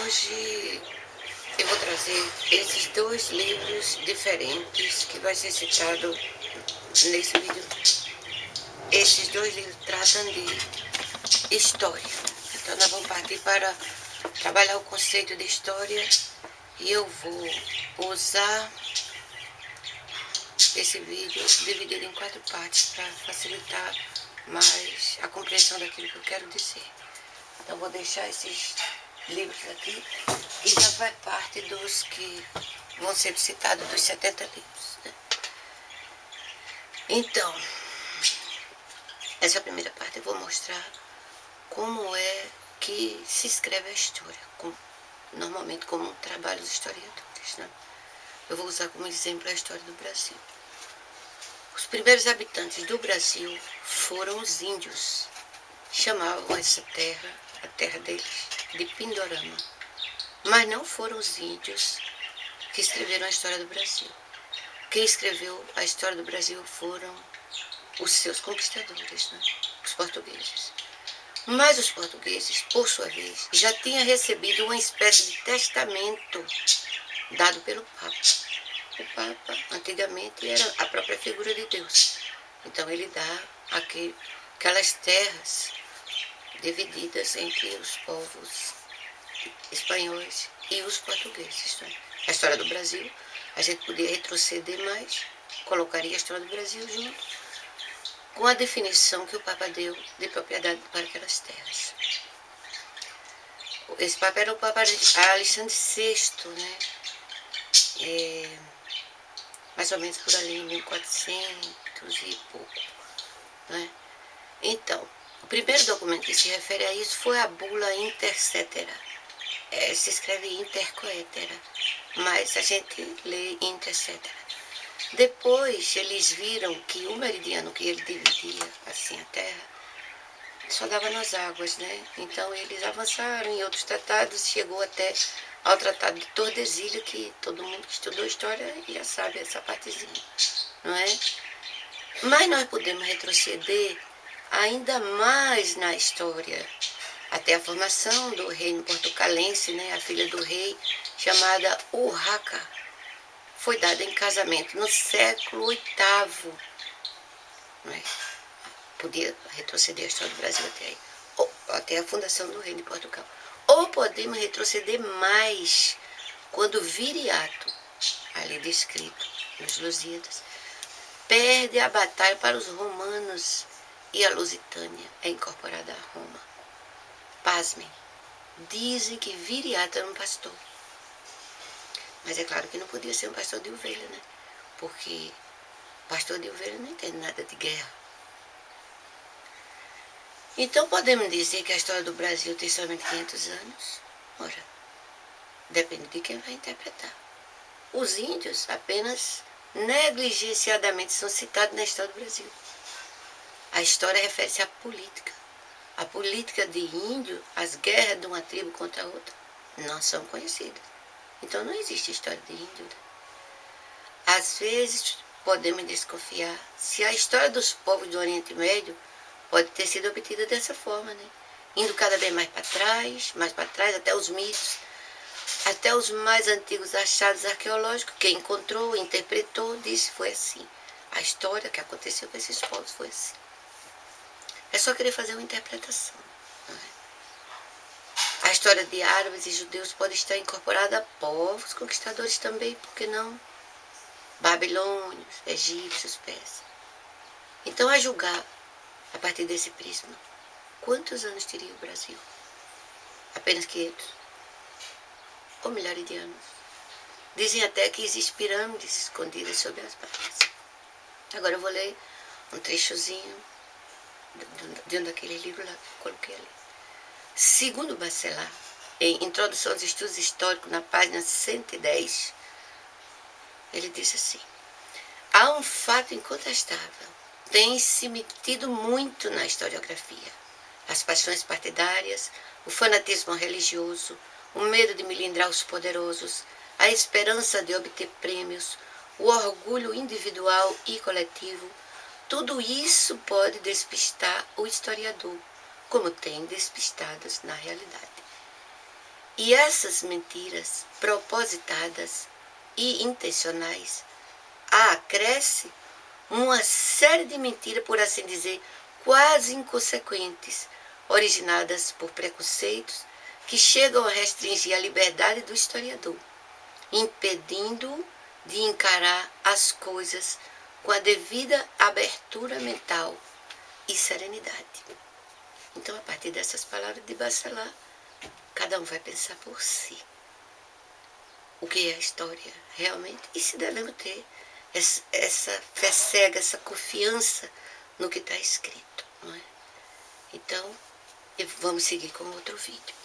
Hoje eu vou trazer esses dois livros diferentes que vai ser citado nesse vídeo. Esses dois livros tratam de história. Então nós vamos partir para trabalhar o conceito de história e eu vou usar esse vídeo dividido em 4 partes para facilitar mais a compreensão daquilo que eu quero dizer. Então vou deixar esses livros aqui e já vai parte dos que vão ser citados dos 70 livros, né? Então, essa primeira parte eu vou mostrar como é que se escreve a história, normalmente como trabalham os historiadores, né? Eu vou usar como exemplo a história do Brasil. Os primeiros habitantes do Brasil foram os índios. Chamavam essa terra, a terra deles, de Pindorama. Mas não foram os índios que escreveram a história do Brasil. Quem escreveu a história do Brasil foram os seus conquistadores, né? Os portugueses. Mas os portugueses, por sua vez, já tinham recebido uma espécie de testamento dado pelo Papa. O Papa, antigamente, era a própria figura de Deus. Então ele dá aquelas terras divididas entre os povos espanhóis e os portugueses, né? A história do Brasil, a gente podia retroceder mais, colocaria a história do Brasil junto com a definição que o Papa deu de propriedade para aquelas terras. Esse Papa era o Papa Alexandre VI, né? Mais ou menos por ali, 1400 e pouco, né? Então, o primeiro documento que se refere a isso foi a bula Inter Cetera. Se escreve Inter Coetera, mas a gente lê Inter Cetera. Depois eles viram que o meridiano que ele dividia assim a terra só dava nas águas, né? Então eles avançaram em outros tratados, chegou até ao Tratado de Tordesilhas, que todo mundo que estudou história já sabe essa partezinha, não é? Mas nós podemos retroceder ainda mais na história, até a formação do reino portucalense, né? A filha do rei, chamada Urraca, foi dada em casamento no século VIII. Né? Podia retroceder a história do Brasil até aí, ou até a fundação do reino de Portugal. Ou podemos retroceder mais, quando Viriato, ali descrito nos Lusíadas, perde a batalha para os romanos e a Lusitânia é incorporada a Roma. Pasmem, dizem que Viriato era um pastor. Mas é claro que não podia ser um pastor de ovelha, né? Porque pastor de ovelha não entende nada de guerra. Então podemos dizer que a história do Brasil tem somente 500 anos? Ora, depende de quem vai interpretar. Os índios apenas negligenciadamente são citados na história do Brasil. A história refere-se à política. A política de índio, as guerras de uma tribo contra a outra, não são conhecidas. Então não existe história de índio. Às vezes podemos desconfiar se a história dos povos do Oriente Médio pode ter sido obtida dessa forma, né? Indo cada vez mais para trás, até os mitos, até os mais antigos achados arqueológicos, quem encontrou, interpretou, disse foi assim. A história que aconteceu com esses povos foi assim. É só querer fazer uma interpretação. Não é? A história de árabes e judeus pode estar incorporada a povos conquistadores também, por que não? Babilônios, egípcios, persas. Então, a julgar, a partir desse prisma, quantos anos teria o Brasil? Apenas 500? Ou milhares de anos? Dizem até que existem pirâmides escondidas sob as margens. Agora eu vou ler um trechozinho de um daqueles livros lá que eu coloquei ali. Segundo Bacelar, em Introdução aos Estudos Históricos, na página 110, ele disse assim: há um fato incontestável, tem-se metido muito na historiografia: as paixões partidárias, o fanatismo religioso, o medo de melindrar os poderosos, a esperança de obter prêmios, o orgulho individual e coletivo. Tudo isso pode despistar o historiador, como tem despistados na realidade. E essas mentiras propositadas e intencionais acresce uma série de mentiras, por assim dizer, quase inconsequentes, originadas por preconceitos que chegam a restringir a liberdade do historiador, impedindo-o de encarar as coisas com a devida abertura mental e serenidade. Então, a partir dessas palavras de Bachelard, cada um vai pensar por si o que é a história realmente e se devemos ter essa fé cega, essa confiança no que está escrito. Não é? Então, vamos seguir com outro vídeo.